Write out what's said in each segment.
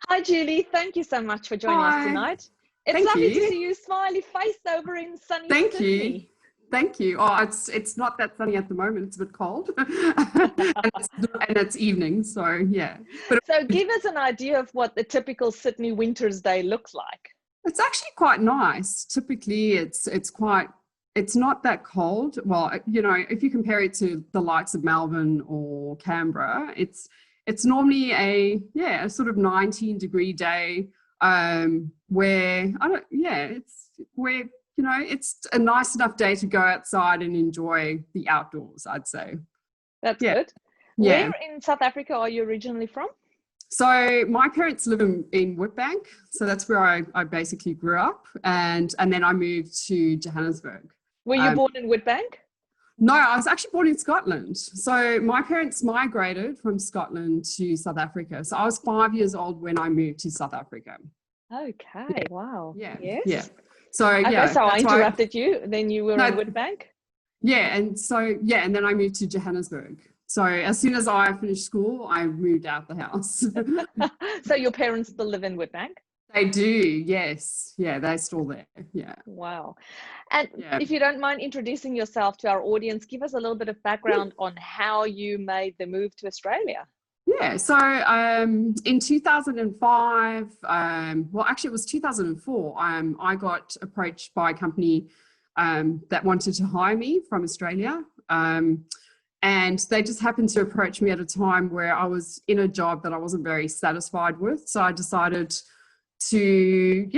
Hi, Julie. Thank you so much for joining us Hi. tonight. It's Thank lovely to you. see you smiley face over in sunny Thank you. Sydney. Thank you. Oh, it's not that sunny at the moment. It's a bit cold, and it's evening. So yeah, but So give us an idea of what the typical Sydney winter's day looks like. it's actually quite nice. Typically, it's not that cold. Well, if you compare it to the likes of Melbourne or Canberra, it's normally a sort of 19-degree day, where it's a nice enough day to go outside and enjoy the outdoors, I'd say. That's Yeah. good. Yeah. Where in South Africa are you originally from? So my parents live in Witbank. So that's where I basically grew up. And then I moved to Johannesburg. Were you born in Witbank? No, I was actually born in Scotland. So my parents migrated from Scotland to South Africa. So I was 5 years old when I moved to South Africa. Okay, wow. Yeah. Yes. Yeah. So Okay, so I that's interrupted you. Then you were in Witbank? Yeah, and then I moved to Johannesburg. So as soon as I finished school, I moved out the house. So your parents still live in Witbank? They do, yes. Yeah, they're still there. Yeah. Wow. And Yeah. if you don't mind introducing yourself to our audience, give us a little bit of background on how you made the move to Australia. Yeah, so in 2005, well, actually it was 2004, I got approached by a company that wanted to hire me from Australia. And they just happened to approach me at a time where I was in a job that I wasn't very satisfied with. So I decided to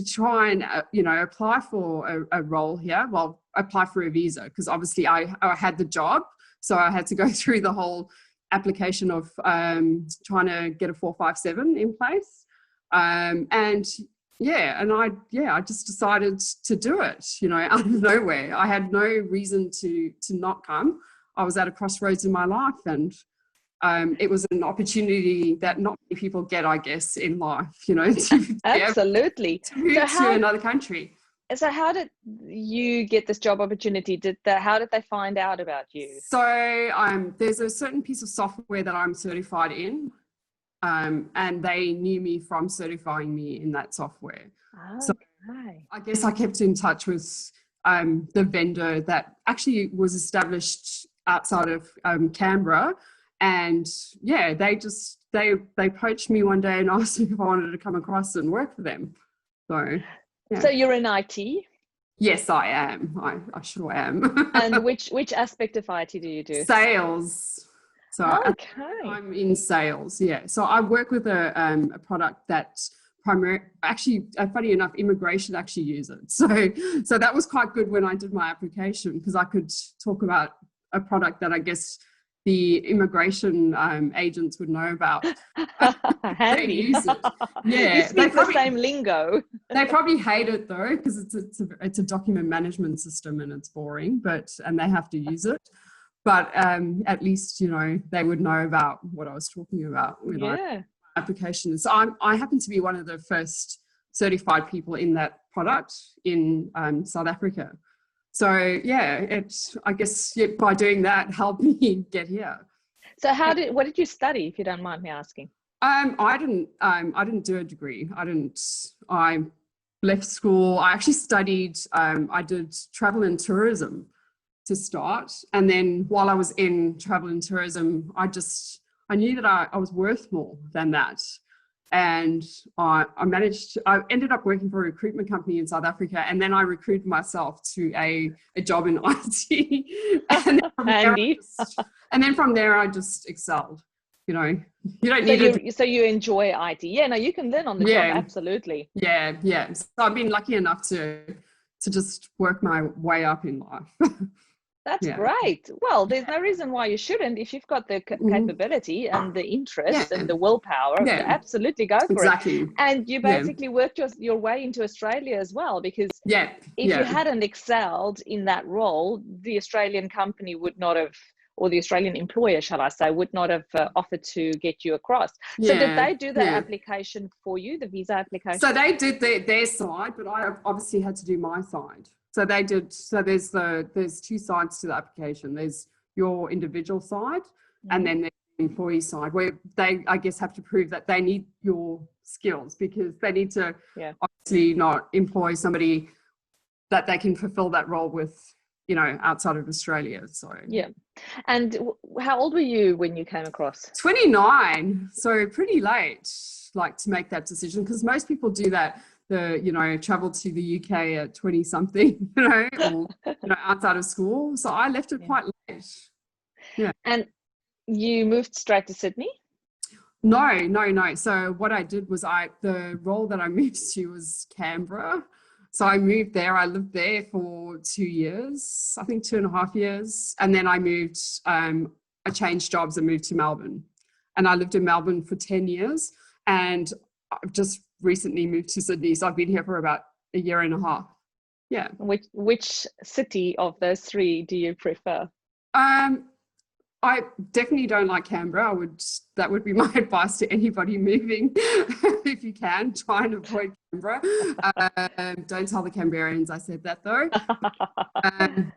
try and apply for a role here. Well, apply for a visa, because obviously I had the job, so I had to go through the whole application of trying to get a 457 in place. I just decided to do it, out of nowhere. I had no reason to not come. I was at a crossroads in my life, and it was an opportunity that not many people get, I guess, in life, Absolutely. to move to another country. So how did you get this job opportunity? How did they find out about you? So there's a certain piece of software that I'm certified in, and they knew me from certifying me in that software. Oh, so okay. I guess I kept in touch with the vendor that actually was established outside of Canberra, and yeah, they poached me one day and asked me if I wanted to come across and work for them. So yeah. So you're in IT? Yes, I am. I sure am. And which aspect of IT do you do? Sales. So I'm in sales. Yeah. So I work with a product that actually, funny enough, Emigration actually use it. So that was quite good when I did my application, because I could talk about a product that I guess the immigration agents would know about. Handy. They use it. Yeah, you speak the same lingo. They probably hate it though, because it's a document management system and it's boring, and they have to use it. But at least they would know about what I was talking about when I application. So I happen to be one of the first certified people in that product in South Africa. So yeah, I guess by doing that helped me get here. So what did you study, if you don't mind me asking? I didn't do a degree. I left school. I actually studied, I did travel and tourism to start. And then while I was in travel and tourism, I knew that I was worth more than that. And I ended up working for a recruitment company in South Africa, and then I recruited myself to a job in IT. And then from there I just excelled. You don't need So you enjoy IT. Yeah, no, you can learn on the job, absolutely. Yeah. So I've been lucky enough to just work my way up in life. That's great. Well, there's no reason why you shouldn't. If you've got the capability and the interest and the willpower, absolutely go for it. And you basically worked your way into Australia as well, because if you hadn't excelled in that role, the Australian company would not have, or the Australian employer, shall I say, would not have offered to get you across. So did they do the application for you, the visa application? So they did their side, but I obviously had to do my side. So they did. So there's two sides to the application. There's your individual side, and then there's employee side, where they, I guess, have to prove that they need your skills, because they need to obviously not employ somebody that they can fulfill that role with, you know, outside of Australia. So yeah. And how old were you when you came across? 29, so pretty late, like, to make that decision, because most people do that, you know, travel to the UK at 20 something, you know, or, you know, outside of school. So I left it quite late. Yeah. And you moved straight to Sydney? No. So what I did was the role that I moved to was Canberra. So I moved there. I lived there for 2 years, I think 2.5 years. And then I moved, I changed jobs and moved to Melbourne. And I lived in Melbourne for 10 years. And I've just recently moved to Sydney. So I've been here for about 1.5 years. Yeah. Which city of those three do you prefer? I definitely don't like Canberra. That would be my advice to anybody moving. If you can, try and avoid Canberra. Don't tell the Canberrans I said that, though.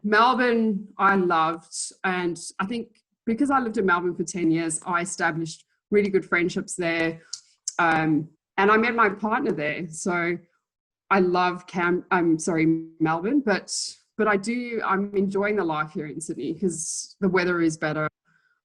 Melbourne, I loved. And I think because I lived in Melbourne for 10 years, I established really good friendships there. And I met my partner there. So I love Melbourne, but I'm enjoying the life here in Sydney because the weather is better.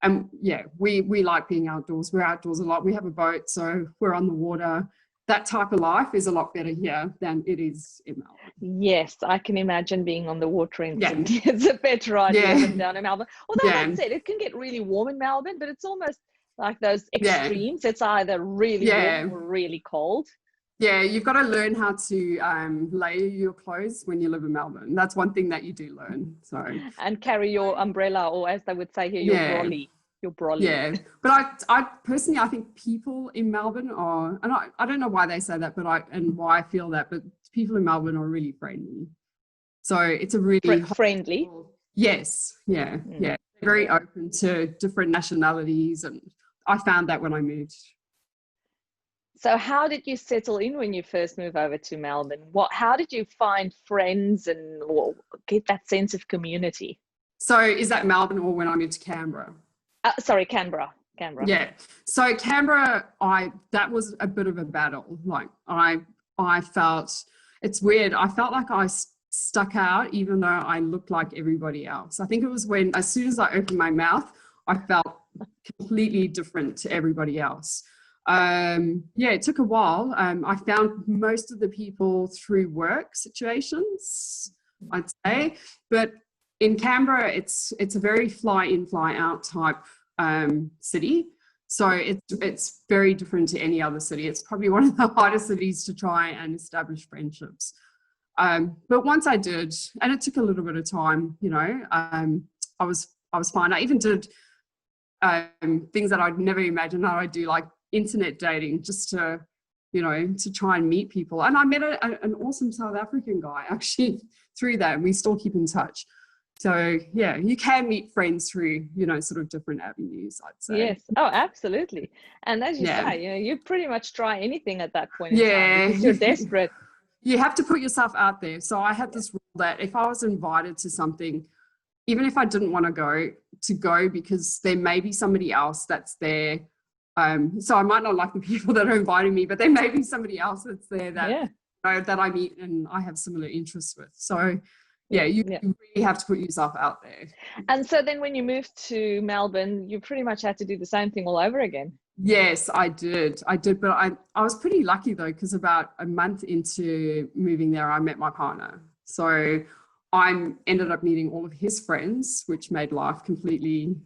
And yeah, we like being outdoors. We're outdoors a lot. We have a boat, so we're on the water. That type of life is a lot better here than it is in Melbourne. Yes, I can imagine being on the water in Sydney. It's a better idea than down in Melbourne. Although that said, it can get really warm in Melbourne, but it's almost like those extremes. It's either really warm or really cold. Yeah, you've got to learn how to layer your clothes when you live in Melbourne. That's one thing that you do learn. So and carry your umbrella, or as they would say here, your brolly. Your brolly. Yeah, but I personally, I think people in Melbourne are, and I don't know why they say that, and why I feel that, but people in Melbourne are really friendly. So it's a really friendly. Yes, yeah. Very open to different nationalities, and I found that when I moved. So how did you settle in when you first moved over to Melbourne? How did you find friends and get that sense of community? So is that Melbourne or when I moved to Canberra? Sorry, Canberra. Yeah. So Canberra, that was a bit of a battle. Like I felt, it's weird. I felt like I stuck out even though I looked like everybody else. I think it was when, as soon as I opened my mouth, I felt completely different to everybody else. It took a while. I found most of the people through work situations, I'd say, but in Canberra, it's a very fly in, fly out type city. So it's very different to any other city. It's probably one of the hardest cities to try and establish friendships. But once I did, and it took a little bit of time, you know, I was fine. I even did things that I'd never imagined that I'd do, like internet dating, just to, you know, to try and meet people. And I met an awesome South African guy actually through that, and we still keep in touch. So yeah, you can meet friends through, you know, sort of different avenues, I'd say. Yes. Oh, absolutely. And as you say, you know, you pretty much try anything at that point in time because you're desperate. You have to put yourself out there. So I had this rule that if I was invited to something, even if I didn't want to go because there may be somebody else that's there. So I might not like the people that are inviting me, but there may be somebody else that's there that, that I meet and I have similar interests with. So you really have to put yourself out there. And so then when you moved to Melbourne, you pretty much had to do the same thing all over again. Yes, I did. But I was pretty lucky though, because about a month into moving there, I met my partner. So I ended up meeting all of his friends, which made life completely...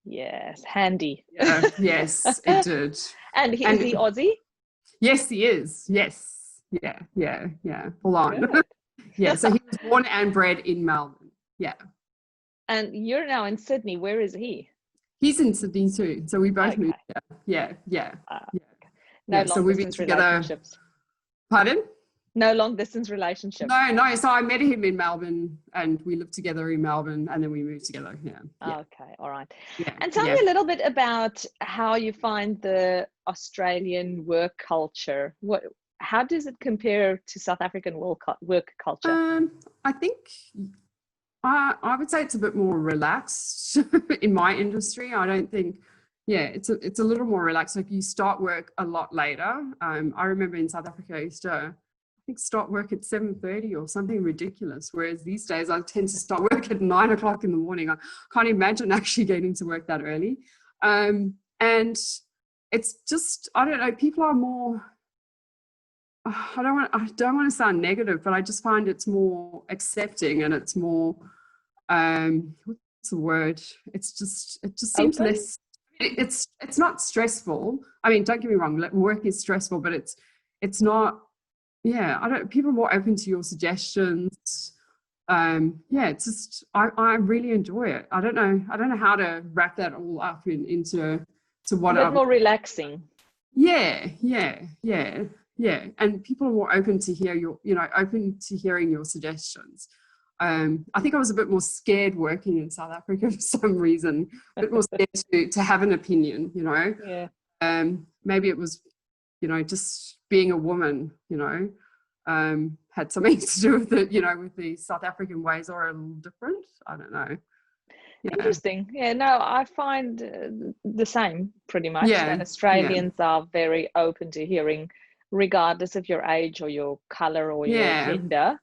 Yes, handy. Yes, it did. And is he Aussie? Yes, he is. Yes. Yeah. Full on. Yeah, so he was born and bred in Melbourne. Yeah. And you're now in Sydney. Where is he? He's in Sydney too. So we both moved there. Yeah. No long distance relationships. Pardon? No long distance relationship. No. So I met him in Melbourne and we lived together in Melbourne and then we moved together. Yeah. Okay. All right. Yeah. And tell me a little bit about how you find the Australian work culture. How does it compare to South African work culture? I think I would say it's a bit more relaxed in my industry. I don't think it's a little more relaxed. Like you start work a lot later. I remember in South Africa, I used to, I think, start work at 7:30 or something ridiculous. Whereas these days I tend to start work at 9 o'clock in the morning. I can't imagine actually getting to work that early. And it's just, I don't know, people are more, I don't want to sound negative, but I just find it's more accepting, and it's more, what's the word? It just seems Open? less, it's not stressful. I mean, don't get me wrong, work is stressful, but it's not, people are more open to your suggestions. It's just, I really enjoy it. I don't know how to wrap that all up into what a bit more relaxing. Yeah. And people are more open to open to hearing your suggestions. I think I was a bit more scared working in South Africa for some reason, a bit more scared to have an opinion, Yeah. Maybe it was, just being a woman, had something to do with it, with the South African ways are a little different. I don't know. Yeah. Interesting. Yeah, no, I find the same pretty much. That Australians are very open to hearing, regardless of your age or your color or your gender.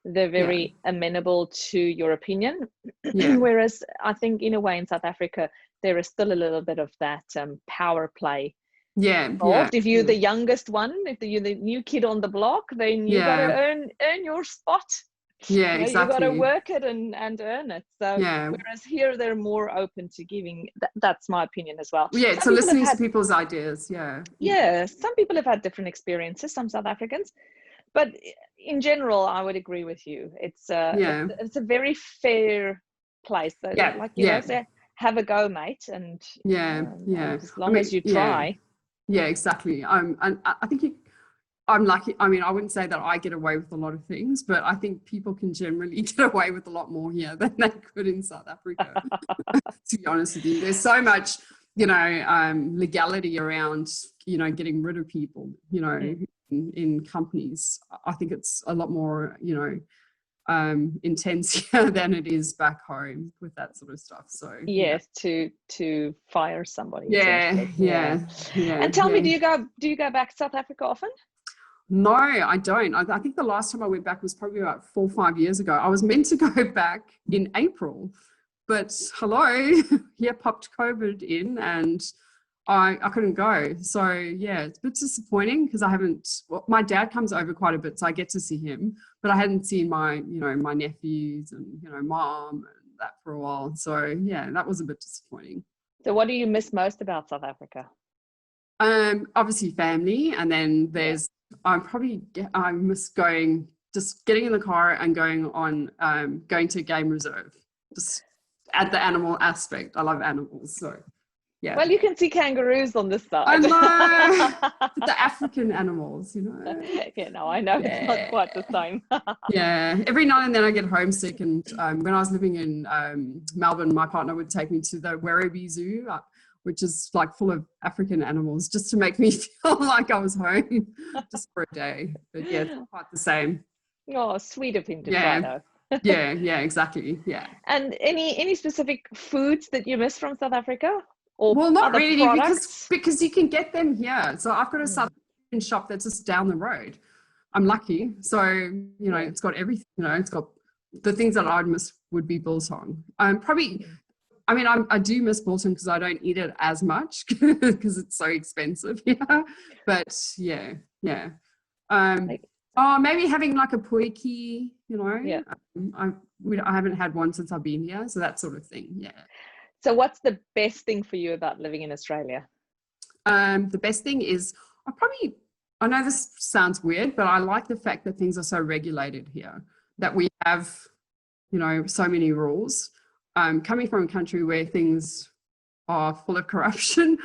They're very amenable to your opinion. Whereas I think in a way in South Africa, there is still a little bit of that power play. If you're the youngest one, if you're the new kid on the block, then you got to earn your spot. Exactly. You got to work it and earn it. So whereas here they're more open to giving. That's my opinion as well. So listening to people's ideas. Some people have had different experiences, some South Africans, but in general I would agree with you. It's a very fair place. So like you know, say, have a go, mate, and as long as you try. Exactly. And I think I'm lucky. I mean, I wouldn't say that I get away with a lot of things, but I think people can generally get away with a lot more here than they could in South Africa. To be honest with you, there's so much, legality around, getting rid of people, in companies. I think it's a lot more, intense here than it is back home with that sort of stuff. So to fire somebody. And tell me, do you go back to South Africa often? No, I don't. I think the last time I went back was probably about 4 or 5 years ago. I was meant to go back in April, but here popped COVID in and I couldn't go. So it's a bit disappointing because my dad comes over quite a bit, so I get to see him, but I hadn't seen my nephews and, mom and that for a while. So that was a bit disappointing. So what do you miss most about South Africa? Obviously family. And then I miss just getting in the car and going to game reserve, just add the animal aspect. I love animals. So well, you can see kangaroos on this side. I know. The African animals, I know. It's not quite the same. Every now and then I get homesick, and when I was living in Melbourne, my partner would take me to the Werribee Zoo, which is like full of African animals, just to make me feel like I was home just for a day. But it's quite the same. Oh, sweet of him to try though. Exactly. And any specific foods that you miss from South Africa? Or not really, because you can get them here. So I've got a South African shop that's just down the road. I'm lucky. So, it's got everything, it's got the things that I'd miss would be biltong. I do miss biltong because I don't eat it as much because it's so expensive here. But maybe having like a potjie, I haven't had one since I've been here. So that sort of thing. So what's the best thing for you about living in Australia? The best thing is I know this sounds weird, but I like the fact that things are so regulated here, that we have, so many rules. Coming from a country where things are full of corruption,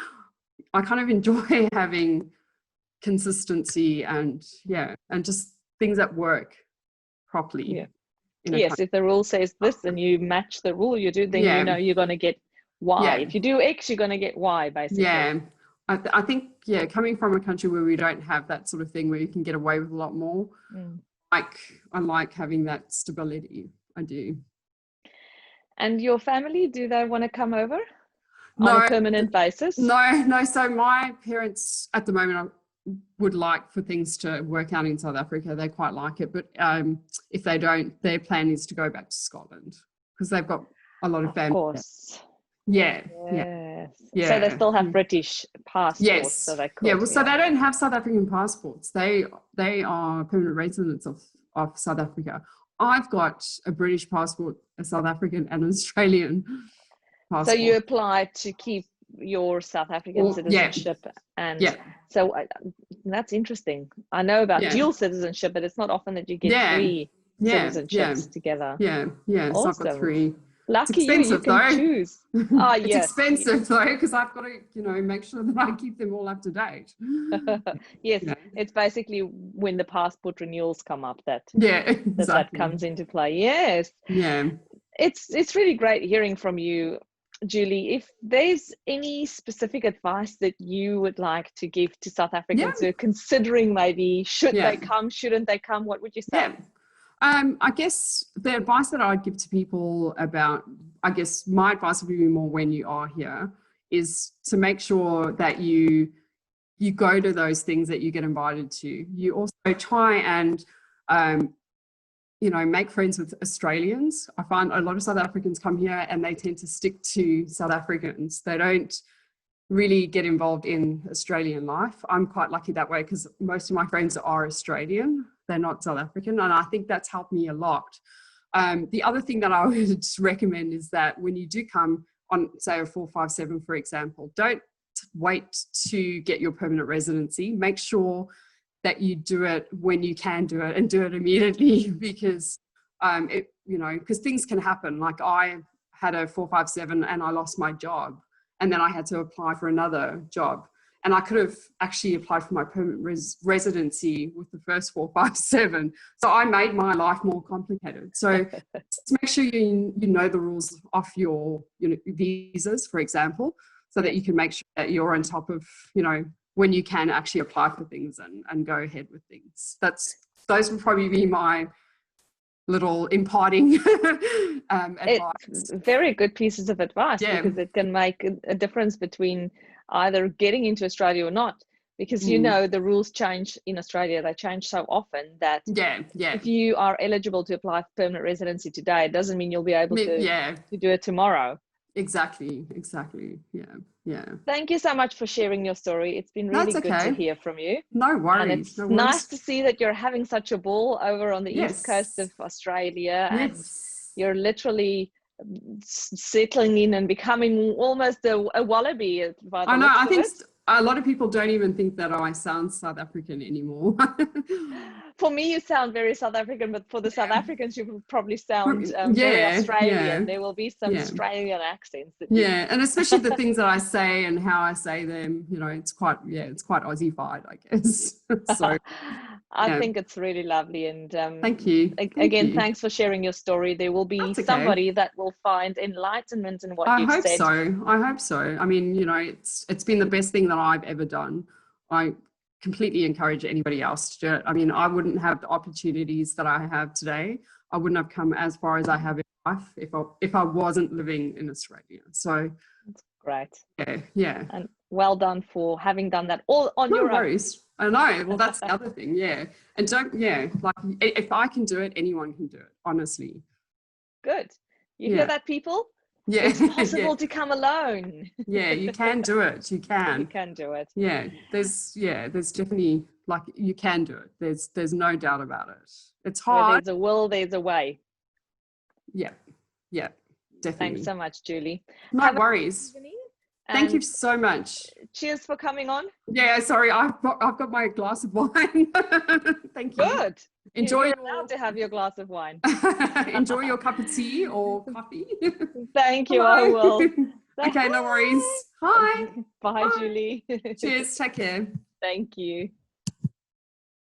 I kind of enjoy having consistency and just things that work properly. If the rule says this and you match the rule, you do, then you're going to get Y. If you do X, you're going to get Y, basically. I think coming from a country where we don't have that sort of thing, where you can get away with a lot more, I like having that stability. I do. And your family, do they want to come over? on a permanent basis? No. So my parents at the moment would like for things to work out in South Africa. They quite like it, but if they don't, their plan is to go back to Scotland because they've got a lot of family. Of course. Yeah. So they still have British passports. Yes. So they could, well, so they don't have South African passports. They are permanent residents of South Africa. I've got a British passport, a South African and an Australian passport. So you applied to keep your South African citizenship. And so that's interesting. I know about dual citizenship, but it's not often that you get three citizenships together. So I've got three. Lucky you can choose. It's expensive though, because I've got to, make sure that I keep them all up to date. Yes, it's basically when the passport renewals come up that comes into play. Yes. Yeah. It's really great hearing from you, Julie. If there's any specific advice that you would like to give to South Africans who are considering maybe should they come, shouldn't they come, what would you say? I guess the advice that I'd give to people my advice would be more when you are here is to make sure that you go to those things that you get invited to. You also try and, make friends with Australians. I find a lot of South Africans come here and they tend to stick to South Africans. They don't really get involved in Australian life. I'm quite lucky that way because most of my friends are Australian. They're not South African, and I think that's helped me a lot. The other thing that I would recommend is that when you do come on, say, a 457, for example, don't wait to get your permanent residency. Make sure that you do it when you can do it and do it immediately because, because things can happen. Like I had a 457 and I lost my job and then I had to apply for another job. And I could have actually applied for my permanent residency with the first 457. So I made my life more complicated. So just make sure you know the rules of your visas, for example, so that you can make sure that you're on top of, when you can actually apply for things and go ahead with things. Those would probably be my little imparting advice. It's very good pieces of advice because it can make a difference between either getting into Australia or not, because the rules change in Australia. They change so often that if you are eligible to apply for permanent residency today, it doesn't mean you'll be able to do it tomorrow. Exactly. Yeah. Thank you so much for sharing your story. It's been really good to hear from you. No worries. And it's nice to see that you're having such a ball over on the east coast of Australia and you're literally settling in and becoming almost a wallaby by the I know. I think it. A lot of people don't even think that I sound South African anymore. For me, you sound very South African, but for the South Africans, you will probably sound very Australian. There will be some Australian accents. And especially the things that I say and how I say them, it's quite Aussie-fied, I guess. So I think it's really lovely. And thank you. Again, thanks for sharing your story. There will be somebody that will find enlightenment in what you've said. I hope so. I mean, it's been the best thing that I've ever done. I completely encourage anybody else to do it. I mean, I wouldn't have the opportunities that I have today. I wouldn't have come as far as I have in life if I wasn't living in Australia. So that's great. Yeah. And well done for having done that all on your own. I know. Well, that's the other thing. Yeah. And if I can do it, anyone can do it, honestly. Good. You hear that, people? Yeah. It's possible to come alone. Yeah, you can do it. You can. You can do it. Yeah. There's definitely, you can do it. There's no doubt about it. It's hard. Where there's a will, there's a way. Yeah. Yeah. Definitely. Thanks so much, Julie. No worries. Thank you so much. Cheers for coming on. Yeah, sorry, I've got my glass of wine. Thank you. Good. Enjoy. You're allowed to have your glass of wine. Enjoy your cup of tea or coffee. Thank you. I will. Okay, no worries. Bye. Bye, Julie. Cheers. Take care. Thank you.